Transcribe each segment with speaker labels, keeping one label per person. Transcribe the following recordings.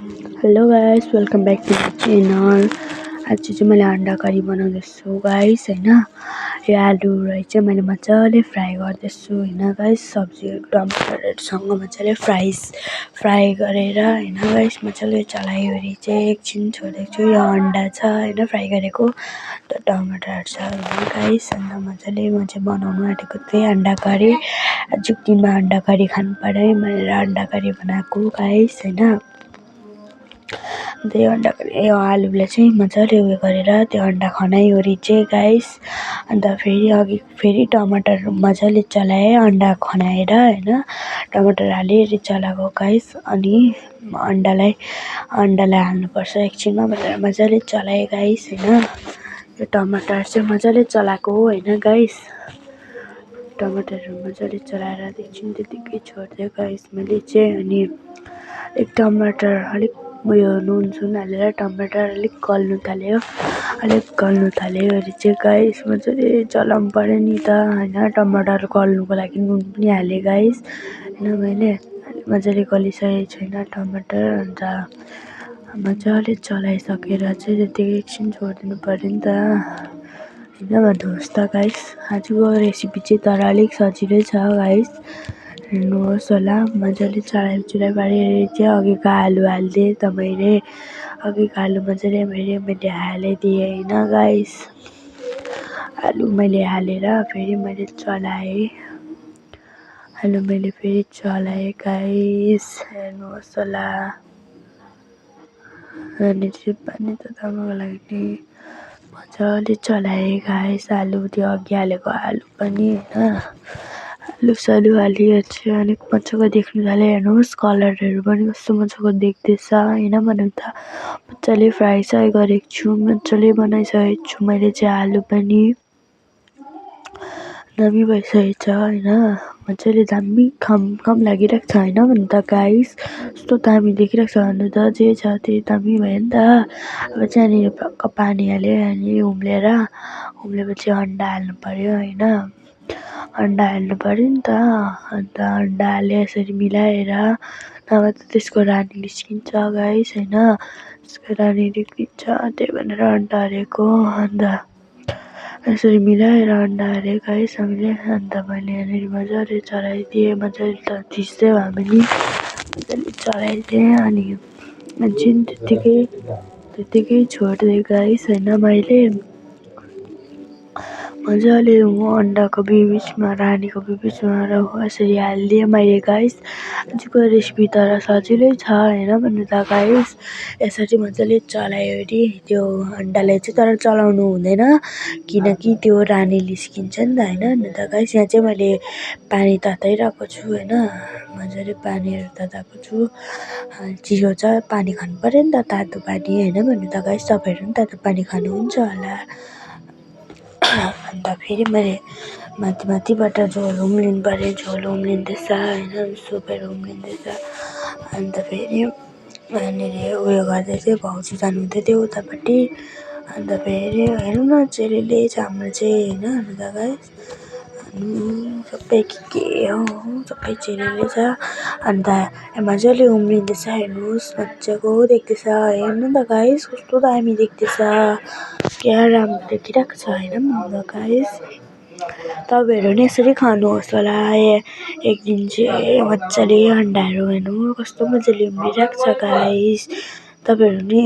Speaker 1: Hello guys, welcome back to my channel. आज चाहिँ मैले अन्डा करी बनाउँदैछु गाइस हैन। यो आलुलाई चाहिँ मैले मजाले फ्राई गर्दैछु हैन गाइस। सब्जी टमाटरहरूसँग मजाले फ्राई गरेर हैन गाइस, मजाले चलाइवरी चाहिँ एकछिन छोडेको छु। यो अन्डा छ हैन फ्राई गरेको, टमाटर छ हैन गाइस। अन्त मजाले म चाहिँ बनाउनु आँटेको थिएँ अन्डा करी। आजको दिनमा अन्डा करी खानु पर्यो भनेर अन्डा करी बनाएको गाइस हैन। त्यो अन्डा करी आलुलाई चाहिँ मजाले उयो गरेर त्यो अन्डा खनाइवरी चाहिँ गाइस। अन्त फेरि टमाटर मजाले चलाएँ अन्डा खनाएर हैन। टमाटर हालिवरी चलाएको गाइस। अनि अन्डालाई हाल्नुपर्छ एकछिनमा भनेर मजाले चलाएँ गाइस हैन। यो टमाटर चाहिँ मजाले चलाएको हैन गाइस। टमाटरहरू मजाले चलाएर एकछिन त्यतिकै छोडिदिएँ गाइस मैले चाहिँ। अनि एक टमाटर अलिक उयो नुनसुन हालेर टमाटर अलिक गल्नु थाल्योवरी चाहिँ गाइस मजाले चलाउनु पर्यो नि त हैन। टमाटर गल्नुको लागि नुन पनि हालेँ गाइस हैन मैले। मजाले गलिसकेको छैन टमाटर। अन्त मजाले चलाइसकेर चाहिँ त्यतिकै एकछिन छोडिदिनु पर्यो नि त हैन भन्नुहोस् त गाइस। आजको रेसिपी चाहिँ तर अलिक सजिलै छ गाइस, हेर्नुहोस् होला। मजाले चलाइ पारेर चाहिँ अघिको आलु हालिदिएँ त मैले। अघिको आलु मजाले मैले हालिदिएँ हैन गाइस। आलु मैले हालेर फेरि मैले चलाएँ। आलु मैले फेरि चलाएँ गाइस, हेर्नुहोस् होला। अनि चाहिँ पानी तताउनुको लागि मजाले चलाएँ गाइस। आलु त्यो अघि हालेको आलु पनि हैन। आलुसालु हालेर चाहिँ अलिक मजाको देख्नु थाल्यो, हेर्नुहोस् कलरहरू पनि कस्तो मजाको देख्दैछ हैन भन्नु त। मजाले फ्राई गरेको छु, मजाले बनाइसकेको छु मैले चाहिँ आलु पनि। दामी भइसकेको छ हैन। मजाले दामी खम लागिरहेको छ हैन भन्नु त गाइस। कस्तो दामी देखिरहेको छ भन्नु त। जे छ त्यही दामी भयो नि त। अब चाहिँ यहाँनिर टक्क पानी हाल्यो, यहाँनिर उम्लेपछि अन्डा हाल्नु पर्यो हैन। अन्डा हाल्नु पर्यो नि त। अन्त अन्डा हालेर यसरी मिलाएर, नभए त त्यसको रानी निस्किन्छ गाइस हैन। त्यसको रानी निस्किन्छ त्यही भनेर अन्डा हालेको। अन्त यसरी मिलाएर अन्डा हालेँ गाइस हामीले। अन्त मैले यहाँनिर मजाले चलाइदिएँ, मजाले त थिच्दै भए पनि मजाले चलाइदिएँ। अनि एकछिन त्यतिकै छोडिदिएँ गाइस हैन मैले। मजाले अन्डाको बिचमा रानीको बिचमा यसरी हालिदिएँ मैले गाइस। आजको रेसिपी तर सजिलै छ हैन भन्नु त गाइस। यसरी मजाले चलाइवरी त्यो अन्डालाई चाहिँ तर चलाउनु हुँदैन, किनकि त्यो रानी निस्किन्छ नि त हैन भन्नु त गाइस। यहाँ चाहिँ मैले पानी तताइरहेको छु हैन। मजाले पानीहरू तताएको छु। चिसो छ पानी खानु पर्यो नि त, तातो पानी हैन भन्नु त गाइस। तपाईँहरू पनि तातो पानी खानुहुन्छ होला। अन्त फेरि मैले माथिबाट झोल उम्लिनु पर्यो, झोल उम्लिँदैछ हैन, सुपहरू उम्लिँदैछ। अन्त फेरि यहाँनिर उयो गर्दै थियो, भाउजू जानुहुँदै थियो उतापट्टि। अन्त फेरि हेर्नु न चेलीले हाम्रो चाहिँ हैन भन्नु त गाइस। सबै के हो सबै चेलीले छ। अन्त मजाले उम्लिँदैछ, हेर्नुहोस् मजाको देख्दैछ, हेर्नु त गाइस कस्तो दामी देख्दैछ, क्या राम्रो देखिरहेको छ हैन भन्नु त गाइस। तपाईँहरू नि यसरी खानुहोस् होला। एक दिन चाहिँ मजाले अन्डाहरू हेर्नु कस्तो मजाले उम्लिरहेको छ गाइस। तपाईँहरू नि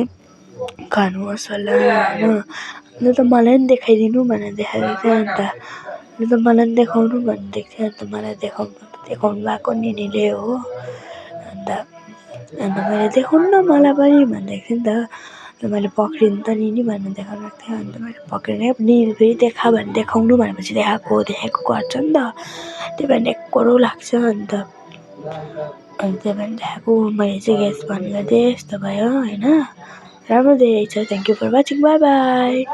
Speaker 1: खानुहोस् होला हैन। लु त मलाई पनि देखाइदिनु भनेर देखाएको थिएँ। अन्त लु त मलाई पनि देखाउनु भनेको थियो। अन्त मलाई देखाउनु भएको निनीले हो। अन्त मैले देखाउनु न मलाई पनि भनेको थिएँ नि त। अन्त मैले पक्रिनु त निनी भनेर देखाउनु थिएँ। अन्त मैले पक्रिने निनीले फेरि देखा भने देखाउनु भनेपछि देखाएको गर्छ नि त। त्यही भएर एकोहोरो लाग्छ। अन्त त्यही भएर देखाएको। मैले चाहिँ ग्यास बन्द गरिदिएँ, यस्तो भयो हैन। राम्रो देखेको छ। Thank you for watching, bye by.